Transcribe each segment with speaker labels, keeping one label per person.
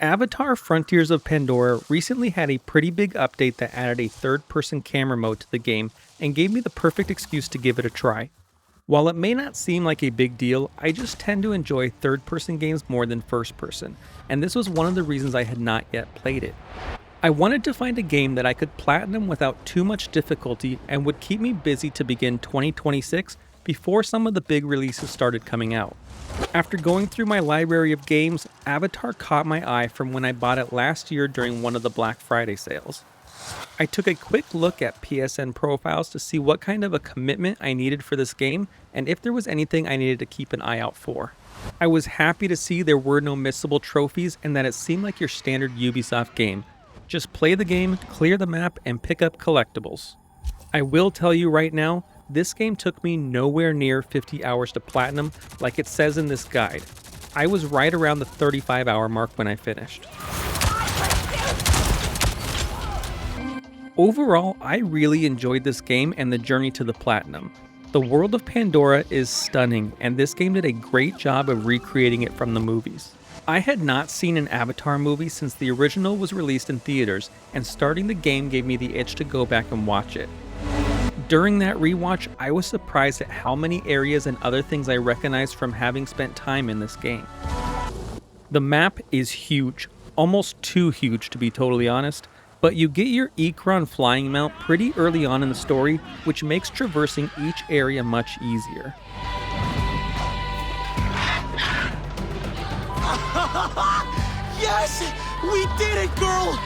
Speaker 1: Avatar Frontiers of Pandora recently had a pretty big update that added a third-person camera mode to the game and gave me the perfect excuse to give it a try. While it may not seem like a big deal, I just tend to enjoy third-person games more than first-person, and this was one of the reasons I had not yet played it. I wanted to find a game that I could platinum without too much difficulty and would keep me busy to begin 2026 before some of the big releases started coming out. After going through my library of games, Avatar caught my eye from when I bought it last year during one of the Black Friday sales. I took a quick look at PSN Profiles to see what kind of a commitment I needed for this game and if there was anything I needed to keep an eye out for. I was happy to see there were no missable trophies and that it seemed like your standard Ubisoft game. Just play the game, clear the map, and pick up collectibles. I will tell you right now, this game took me nowhere near 50 hours to platinum like it says in this guide. I was right around the 35-hour mark when I finished. Overall, I really enjoyed this game and the journey to the platinum. The world of Pandora is stunning, and this game did a great job of recreating it from the movies. I had not seen an Avatar movie since the original was released in theaters, and starting the game gave me the itch to go back and watch it. During that rewatch, I was surprised at how many areas and other things I recognized from having spent time in this game. The map is huge, almost too huge to be totally honest, but you get your Ikron flying mount pretty early on in the story, which makes traversing each area much easier.
Speaker 2: Yes! We did it, girl!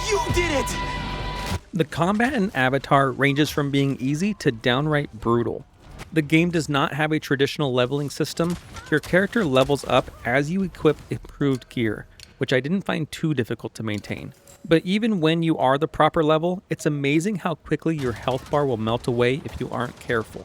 Speaker 2: You did it!
Speaker 1: The combat in Avatar ranges from being easy to downright brutal. The game does not have a traditional leveling system. Your character levels up as you equip improved gear, which I didn't find too difficult to maintain. But even when you are the proper level, it's amazing how quickly your health bar will melt away if you aren't careful.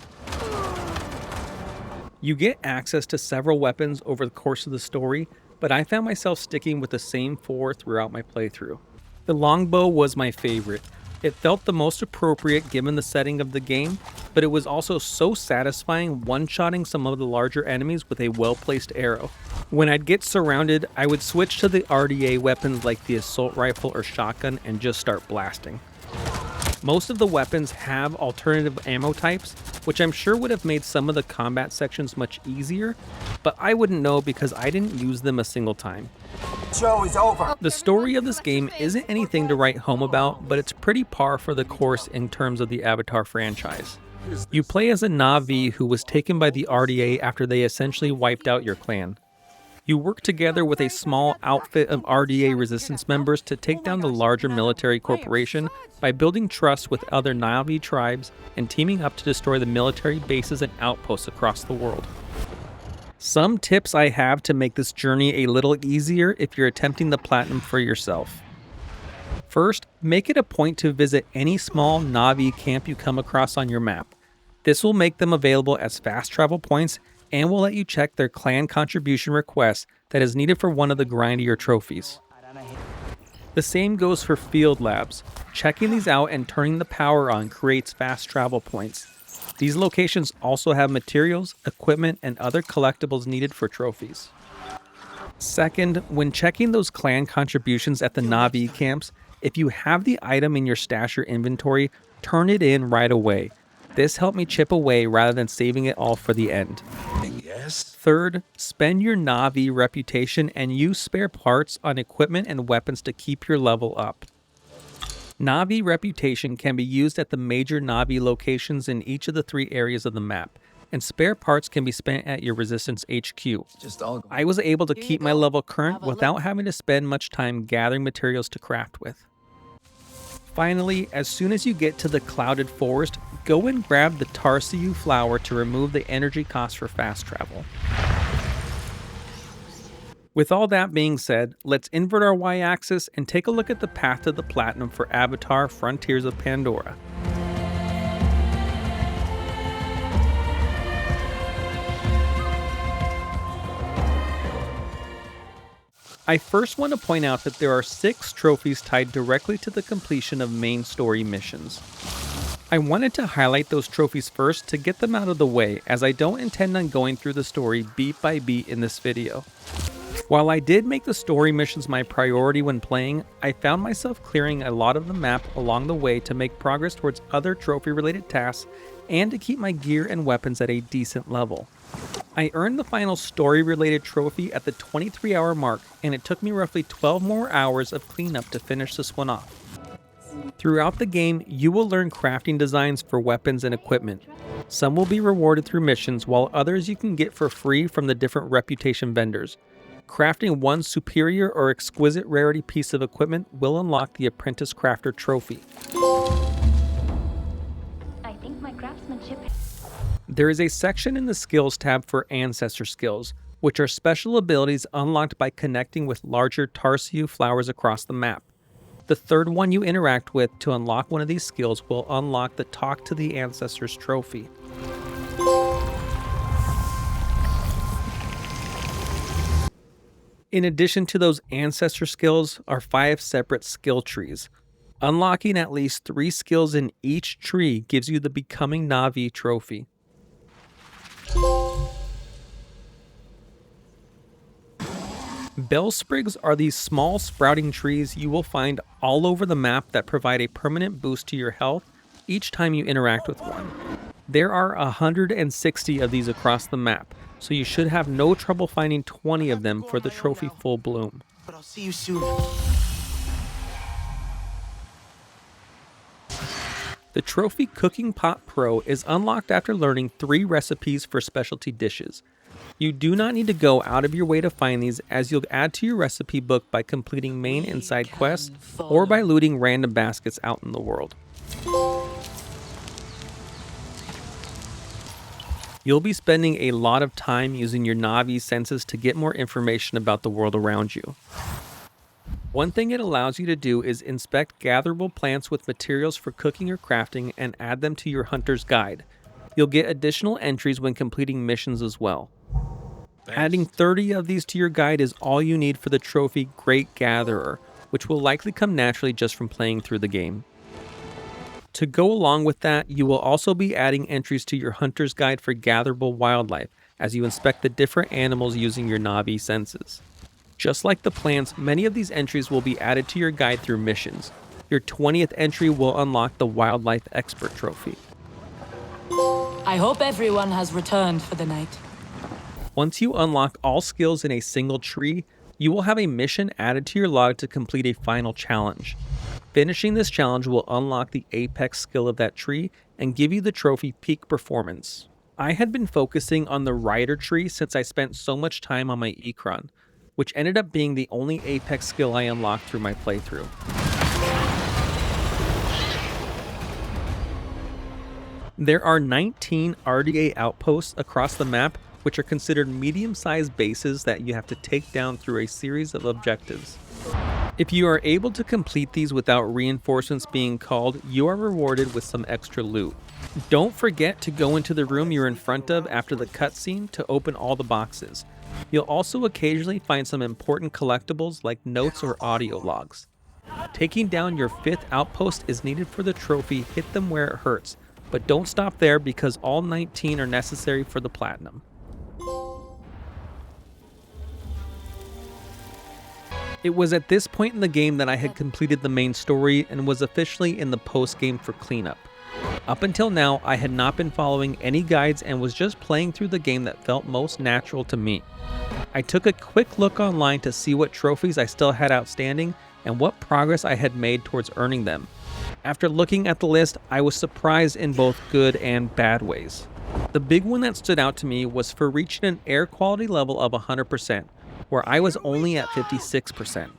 Speaker 1: You get access to several weapons over the course of the story, but I found myself sticking with the same 4 throughout my playthrough. The longbow was my favorite. It felt the most appropriate given the setting of the game, but it was also so satisfying one-shotting some of the larger enemies with a well-placed arrow. When I'd get surrounded, I would switch to the RDA weapons like the assault rifle or shotgun and just start blasting. Most of the weapons have alternative ammo types, which I'm sure would have made some of the combat sections much easier, but I wouldn't know because I didn't use them a single time.
Speaker 2: Show is over.
Speaker 1: The story of this game isn't anything to write home about, but it's pretty par for the course in terms of the Avatar franchise. You play as a Na'vi who was taken by the RDA after they essentially wiped out your clan. You work together with a small outfit of RDA resistance members to take down the larger military corporation by building trust with other Na'vi tribes and teaming up to destroy the military bases and outposts across the world. Some tips I have to make this journey a little easier if you're attempting the platinum for yourself. First, make it a point to visit any small Na'vi camp you come across on your map. This will make them available as fast travel points and will let you check their clan contribution request that is needed for one of the grindier trophies. The same goes for field labs. Checking these out and turning the power on creates fast travel points. These locations also have materials, equipment, and other collectibles needed for trophies. Second, when checking those clan contributions at the Na'vi camps, if you have the item in your stash or inventory, turn it in right away. This helped me chip away rather than saving it all for the end.
Speaker 2: Yes.
Speaker 1: Third, spend your Na'vi reputation and use spare parts on equipment and weapons to keep your level up. Na'vi reputation can be used at the major Na'vi locations in each of the 3 areas of the map, and spare parts can be spent at your Resistance HQ. I was able to keep my level current without having to spend much time gathering materials to craft with. Finally, as soon as you get to the Clouded Forest, go and grab the Tarsiu flower to remove the energy cost for fast travel. With all that being said, let's invert our y-axis and take a look at the path to the platinum for Avatar Frontiers of Pandora. I first want to point out that there are 6 trophies tied directly to the completion of main story missions. I wanted to highlight those trophies first to get them out of the way, as I don't intend on going through the story beat by beat in this video. While I did make the story missions my priority when playing, I found myself clearing a lot of the map along the way to make progress towards other trophy-related tasks and to keep my gear and weapons at a decent level. I earned the final story-related trophy at the 23-hour mark, and it took me roughly 12 more hours of cleanup to finish this one off. Throughout the game, you will learn crafting designs for weapons and equipment. Some will be rewarded through missions, while others you can get for free from the different reputation vendors. Crafting one superior or exquisite rarity piece of equipment will unlock the Apprentice Crafter trophy.
Speaker 3: I think my craftsmanship...
Speaker 1: There is a section in the Skills tab for Ancestor Skills, which are special abilities unlocked by connecting with larger Tarsiu flowers across the map. The third one you interact with to unlock one of these skills will unlock the Talk to the Ancestors trophy. In addition to those Ancestor skills are 5 separate skill trees. Unlocking at least 3 skills in each tree gives you the Becoming Navi trophy. Bell sprigs are these small sprouting trees you will find all over the map that provide a permanent boost to your health each time you interact with one. There are 160 of these across the map, so you should have no trouble finding 20 of them for the trophy Full Bloom.
Speaker 2: But I'll see you soon.
Speaker 1: The trophy Cooking Pot Pro is unlocked after learning 3 recipes for specialty dishes. You do not need to go out of your way to find these, as you'll add to your recipe book by completing main and side quests or by looting random baskets out in the world. You'll be spending a lot of time using your Navi senses to get more information about the world around you. One thing it allows you to do is inspect gatherable plants with materials for cooking or crafting and add them to your hunter's guide. You'll get additional entries when completing missions as well. Adding 30 of these to your guide is all you need for the trophy Great Gatherer, which will likely come naturally just from playing through the game. To go along with that, you will also be adding entries to your hunter's guide for gatherable wildlife as you inspect the different animals using your Navi senses. Just like the plants, many of these entries will be added to your guide through missions. Your 20th entry will unlock the Wildlife Expert trophy.
Speaker 4: I hope everyone has returned for the night.
Speaker 1: Once you unlock all skills in a single tree, you will have a mission added to your log to complete a final challenge. Finishing this challenge will unlock the apex skill of that tree and give you the trophy Peak Performance. I had been focusing on the Rider tree since I spent so much time on my Ekron, which ended up being the only apex skill I unlocked through my playthrough. There are 19 RDA outposts across the map, which are considered medium-sized bases that you have to take down through a series of objectives. If you are able to complete these without reinforcements being called, you are rewarded with some extra loot. Don't forget to go into the room you're in front of after the cutscene to open all the boxes. You'll also occasionally find some important collectibles like notes or audio logs. Taking down your 5th outpost is needed for the trophy Hit Them Where It Hurts, but don't stop there because all 19 are necessary for the platinum. It was at this point in the game that I had completed the main story and was officially in the post-game for cleanup. Up until now, I had not been following any guides and was just playing through the game that felt most natural to me. I took a quick look online to see what trophies I still had outstanding and what progress I had made towards earning them. After looking at the list, I was surprised in both good and bad ways. The big one that stood out to me was for reaching an air quality level of 100%, where I was only at 56%.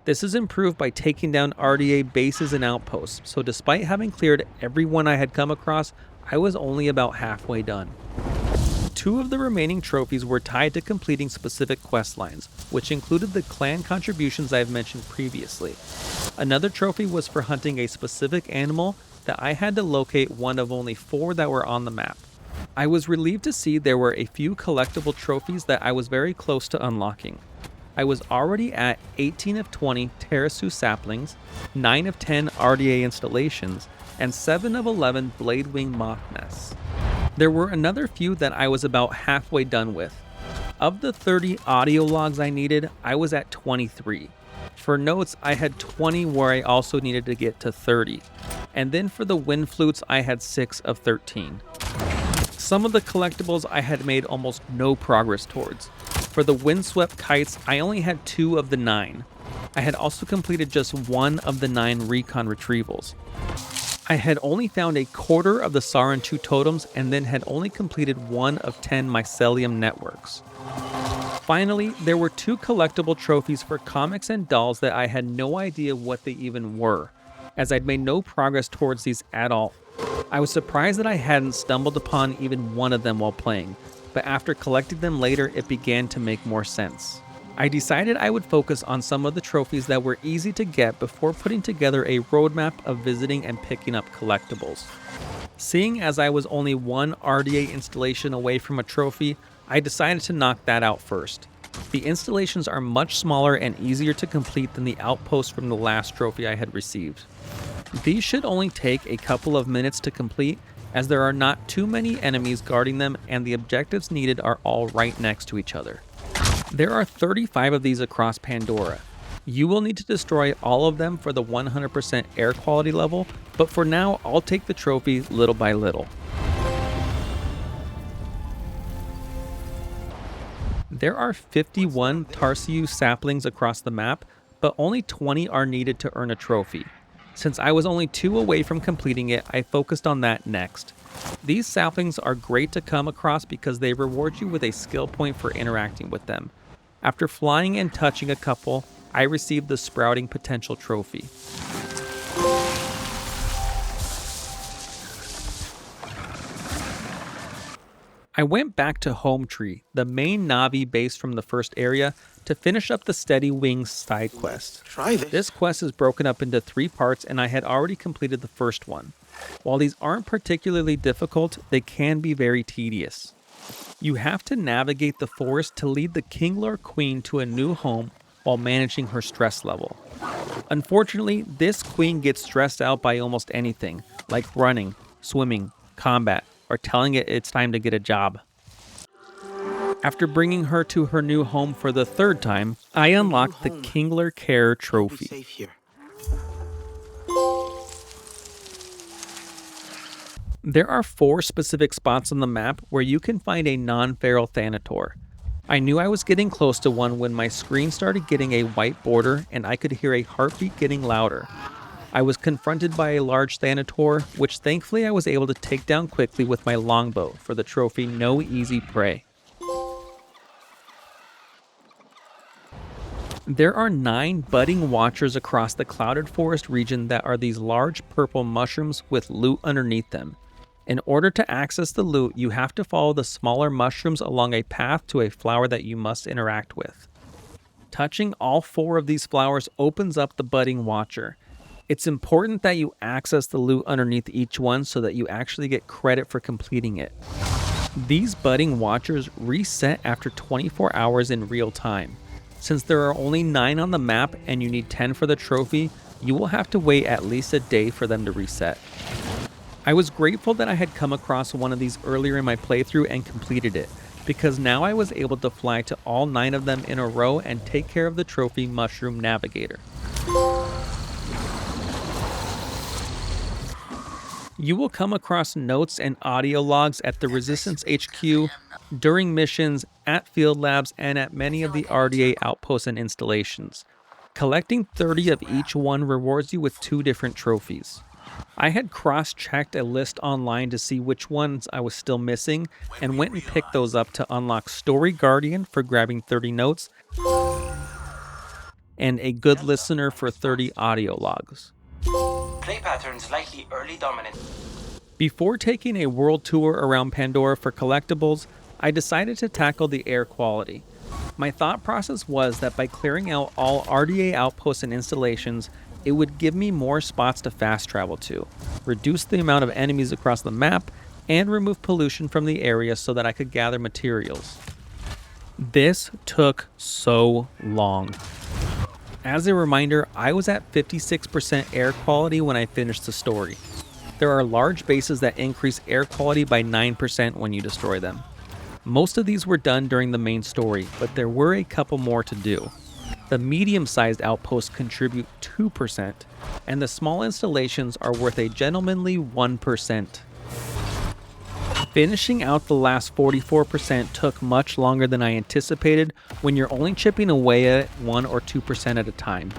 Speaker 1: This is improved by taking down RDA bases and outposts, so despite having cleared everyone I had come across, I was only about halfway done. 2 of the remaining trophies were tied to completing specific quest lines, which included the clan contributions I've mentioned previously. Another trophy was for hunting a specific animal that I had to locate one of only 4 that were on the map. I was relieved to see there were a few collectible trophies that I was very close to unlocking. I was already at 18 of 20 Terrasu saplings, 9 of 10 RDA installations, and 7 of 11 Bladewing moth nests. There were another few that I was about halfway done with. Of the 30 audio logs I needed, I was at 23. For notes, I had 20 where I also needed to get to 30. And then for the wind flutes, I had 6 of 13. Some of the collectibles I had made almost no progress towards. For the windswept kites, I only had 2 of the 9. I had also completed just 1 of the 9 recon retrievals. I had only found a quarter of the Sarentu totems and then had only completed 1 of 10 mycelium networks. Finally, there were 2 collectible trophies for comics and dolls that I had no idea what they even were, as I'd made no progress towards these at all. I was surprised that I hadn't stumbled upon even one of them while playing, but after collecting them later, it began to make more sense. I decided I would focus on some of the trophies that were easy to get before putting together a roadmap of visiting and picking up collectibles. Seeing as I was only 1 RDA installation away from a trophy, I decided to knock that out first. The installations are much smaller and easier to complete than the outposts from the last trophy I had received. These should only take a couple of minutes to complete, as there are not too many enemies guarding them and the objectives needed are all right next to each other. There are 35 of these across Pandora. You will need to destroy all of them for the 100% air quality level, but for now I'll take the trophy little by little. There are 51 Tarsiu saplings across the map, but only 20 are needed to earn a trophy. Since I was only 2 away from completing it, I focused on that next. These saplings are great to come across because they reward you with a skill point for interacting with them. After flying and touching a couple, I received the Sprouting Potential trophy. I went back to Home Tree, the main Navi base from the first area, to finish up the Steady Wings side quest. This quest is broken up into 3 parts and I had already completed the first one. While these aren't particularly difficult, they can be very tedious. You have to navigate the forest to lead the Kinglor queen to a new home while managing her stress level. Unfortunately, this queen gets stressed out by almost anything, like running, swimming, combat, or telling it it's time to get a job. After bringing her to her new home for the 3rd time, I unlocked the Kinglor Care trophy. There are 4 specific spots on the map where you can find a non-feral Thanator. I knew I was getting close to one when my screen started getting a white border and I could hear a heartbeat getting louder. I was confronted by a large Thanator, which thankfully I was able to take down quickly with my longbow for the trophy No Easy Prey. There are 9 budding watchers across the Clouded Forest region that are these large purple mushrooms with loot underneath them. In order to access the loot, you have to follow the smaller mushrooms along a path to a flower that you must interact with. Touching all 4 of these flowers opens up the budding watcher. It's important that you access the loot underneath each one so that you actually get credit for completing it. These budding watchers reset after 24 hours in real time. Since there are only 9 on the map and you need 10 for the trophy, you will have to wait at least a day for them to reset. I was grateful that I had come across one of these earlier in my playthrough and completed it, because now I was able to fly to all 9 of them in a row and take care of the trophy Mushroom Navigator. You will come across notes and audio logs at the Resistance HQ, during missions, at field labs, and at many of the RDA outposts and installations. Collecting 30 of each one rewards you with 2 different trophies. I had cross-checked a list online to see which ones I was still missing, and went and picked those up to unlock Story Guardian for grabbing 30 notes, and a Good Listener for 30 audio logs.
Speaker 2: Play patterns likely early dominant.
Speaker 1: Before taking a world tour around Pandora for collectibles, I decided to tackle the air quality. My thought process was that by clearing out all RDA outposts and installations, it would give me more spots to fast travel to, reduce the amount of enemies across the map, and remove pollution from the area so that I could gather materials. This took so long. As a reminder, I was at 56% air quality when I finished the story. There are large bases that increase air quality by 9% when you destroy them. Most of these were done during the main story, but there were a couple more to do. The medium-sized outposts contribute 2%, and the small installations are worth a gentlemanly 1%. Finishing out the last 44% took much longer than I anticipated when you're only chipping away at 1 or 2% at a time.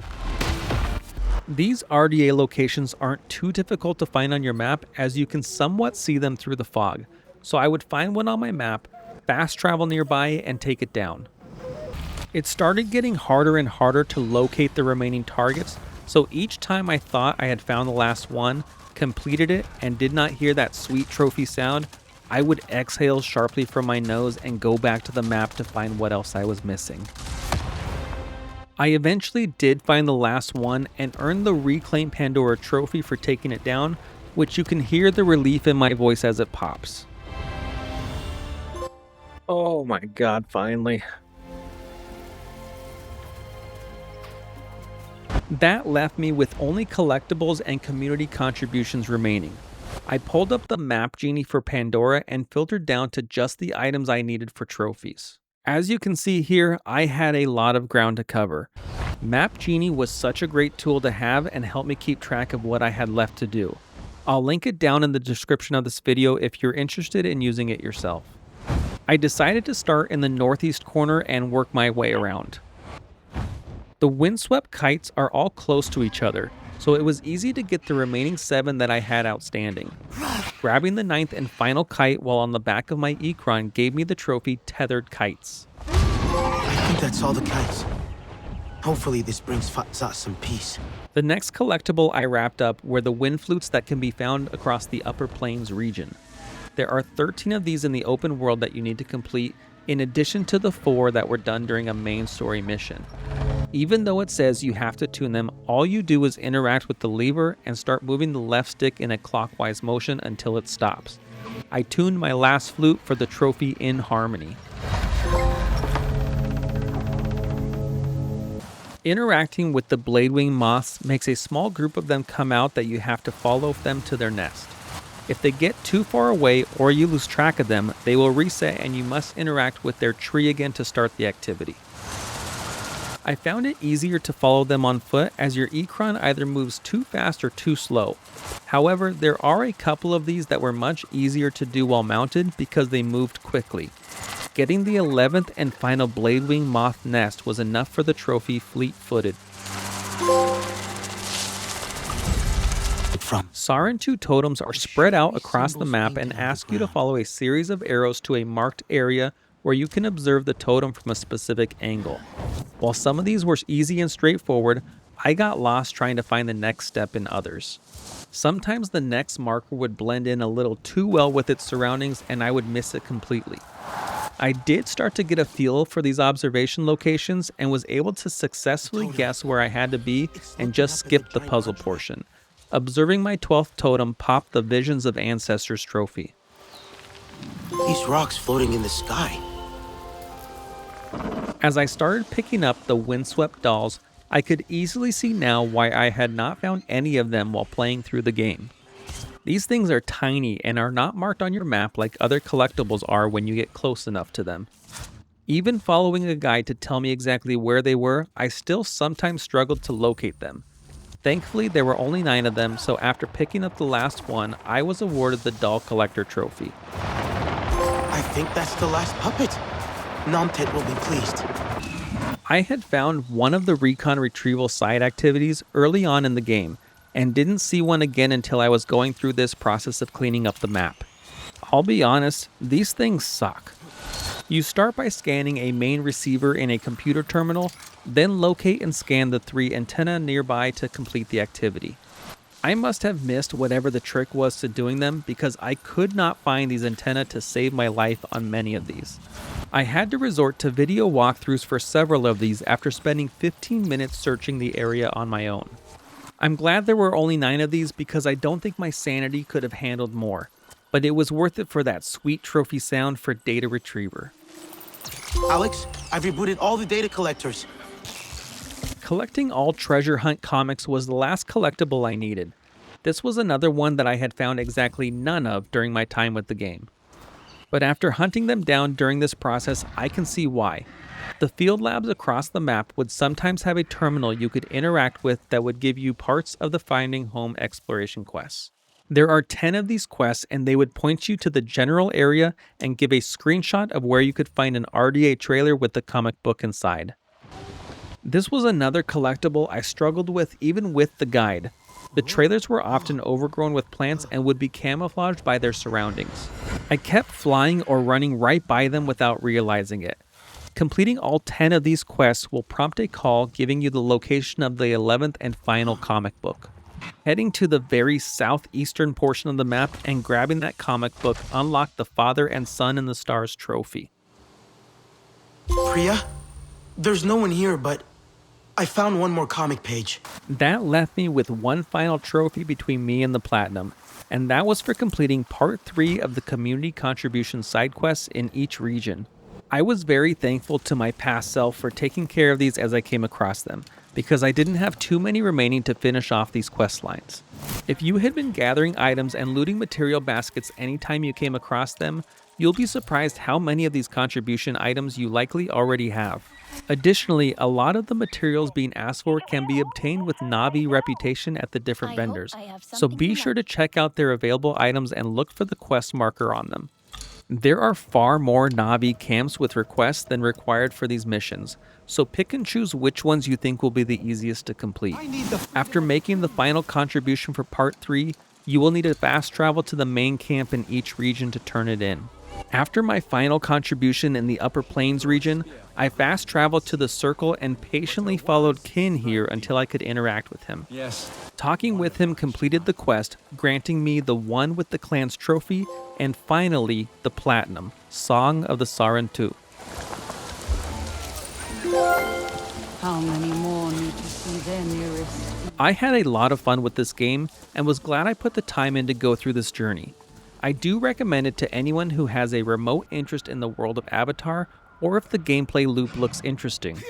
Speaker 1: These RDA locations aren't too difficult to find on your map, as you can somewhat see them through the fog, so I would find one on my map, fast travel nearby, and take it down. It started getting harder and harder to locate the remaining targets, so each time I thought I had found the last one, completed it, and did not hear that sweet trophy sound, I would exhale sharply from my nose and go back to the map to find what else I was missing. I eventually did find the last one and earned the Reclaim Pandora trophy for taking it down, which you can hear the relief in my voice as it pops. Oh my god, finally. That left me with only collectibles and community contributions remaining. I pulled up the map genie for Pandora and filtered down to just the items I needed for trophies. As you can see here, I had a lot of ground to cover. Map Genie was such a great tool to have and helped me keep track of what I had left to do. I'll link it down in the description of this video if you're interested in using it yourself. I decided to start in the northeast corner and work my way around. The windswept kites are all close to each other, so it was easy to get the remaining 7 that I had outstanding. Grabbing the 9th and final kite while on the back of my Ecron gave me the trophy Tethered Kites.
Speaker 2: I think that's all the kites. Hopefully this brings Fatzat some peace.
Speaker 1: The next collectible I wrapped up were the wind flutes that can be found across the Upper Plains region. There are 13 of these in the open world that you need to complete, in addition to the 4 that were done during a main story mission. Even though it says you have to tune them, all you do is interact with the lever and start moving the left stick in a clockwise motion until it stops. I tuned my last flute for the trophy In Harmony. Interacting with the Bladewing moths makes a small group of them come out that you have to follow them to their nest. If they get too far away or you lose track of them, they will reset and you must interact with their tree again to start the activity. I found it easier to follow them on foot as your Ecron either moves too fast or too slow. However, there are a couple of these that were much easier to do while mounted because they moved quickly. Getting the 11th and final Bladewing moth nest was enough for the trophy Fleet-footed. Sarentu totems are spread out across the map and ask you to follow a series of arrows to a marked area where you can observe the totem from a specific angle. While some of these were easy and straightforward, I got lost trying to find the next step in others. Sometimes the next marker would blend in a little too well with its surroundings and I would miss it completely. I did start to get a feel for these observation locations and was able to successfully guess where I had to be and just skip the puzzle portion. Observing my 12th totem popped the Visions of Ancestors trophy.
Speaker 2: These rocks floating in the sky.
Speaker 1: As I started picking up the windswept dolls, I could easily see now why I had not found any of them while playing through the game. These things are tiny and are not marked on your map like other collectibles are when you get close enough to them. Even following a guide to tell me exactly where they were, I still sometimes struggled to locate them. Thankfully, there were only 9 of them, so after picking up the last one, I was awarded the Doll Collector trophy.
Speaker 2: I think that's the last puppet. Nomtet will be pleased.
Speaker 1: I had found one of the recon retrieval side activities early on in the game, and didn't see one again until I was going through this process of cleaning up the map. I'll be honest, these things suck. You start by scanning a main receiver in a computer terminal, then locate and scan the 3 antennae nearby to complete the activity. I must have missed whatever the trick was to doing them because I could not find these antennae to save my life on many of these. I had to resort to video walkthroughs for several of these after spending 15 minutes searching the area on my own. I'm glad there were only 9 of these because I don't think my sanity could have handled more, but it was worth it for that sweet trophy sound for data retriever.
Speaker 2: Alex, I've rebooted all the data collectors.
Speaker 1: Collecting all treasure hunt comics was the last collectible I needed. This was another one that I had found exactly none of during my time with the game. But after hunting them down during this process, I can see why. The field labs across the map would sometimes have a terminal you could interact with that would give you parts of the Finding Home exploration quests. There are 10 of these quests, and they would point you to the general area and give a screenshot of where you could find an RDA trailer with the comic book inside. This was another collectible I struggled with even with the guide. The trailers were often overgrown with plants and would be camouflaged by their surroundings. I kept flying or running right by them without realizing it. Completing all 10 of these quests will prompt a call giving you the location of the 11th and final comic book. Heading to the very southeastern portion of the map and grabbing that comic book unlocked the Father and Son in the Stars trophy.
Speaker 2: Priya? There's no one here, but I found one more comic page.
Speaker 1: That left me with one final trophy between me and the Platinum, and that was for completing Part 3 of the Community Contribution side quests in each region. I was very thankful to my past self for taking care of these as I came across them, because I didn't have too many remaining to finish off these quest lines. If you had been gathering items and looting material baskets anytime you came across them, you'll be surprised how many of these contribution items you likely already have. Additionally, a lot of the materials being asked for can be obtained with Navi reputation at the different vendors, so be sure to check out their available items and look for the quest marker on them. There are far more Navi camps with requests than required for these missions, so pick and choose which ones you think will be the easiest to complete. After making the final contribution for Part 3, you will need to fast travel to the main camp in each region to turn it in. After my final contribution in the Upper Plains region, I fast traveled to the circle and patiently followed Kin here until I could interact with him. Talking with him completed the quest, granting me the one with the clan's trophy, and finally, the Platinum, Song of the Sarentu.
Speaker 4: How many more need to see their nearest?
Speaker 1: I had a lot of fun with this game, and was glad I put the time in to go through this journey. I do recommend it to anyone who has a remote interest in the world of Avatar, or if the gameplay loop looks interesting.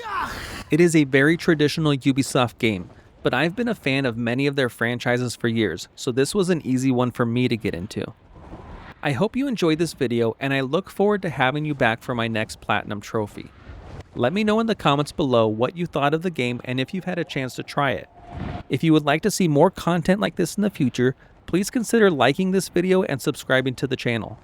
Speaker 1: It is a very traditional Ubisoft game, but I've been a fan of many of their franchises for years, so this was an easy one for me to get into. I hope you enjoyed this video, and I look forward to having you back for my next Platinum trophy. Let me know in the comments below what you thought of the game and if you've had a chance to try it. If you would like to see more content like this in the future, please consider liking this video and subscribing to the channel.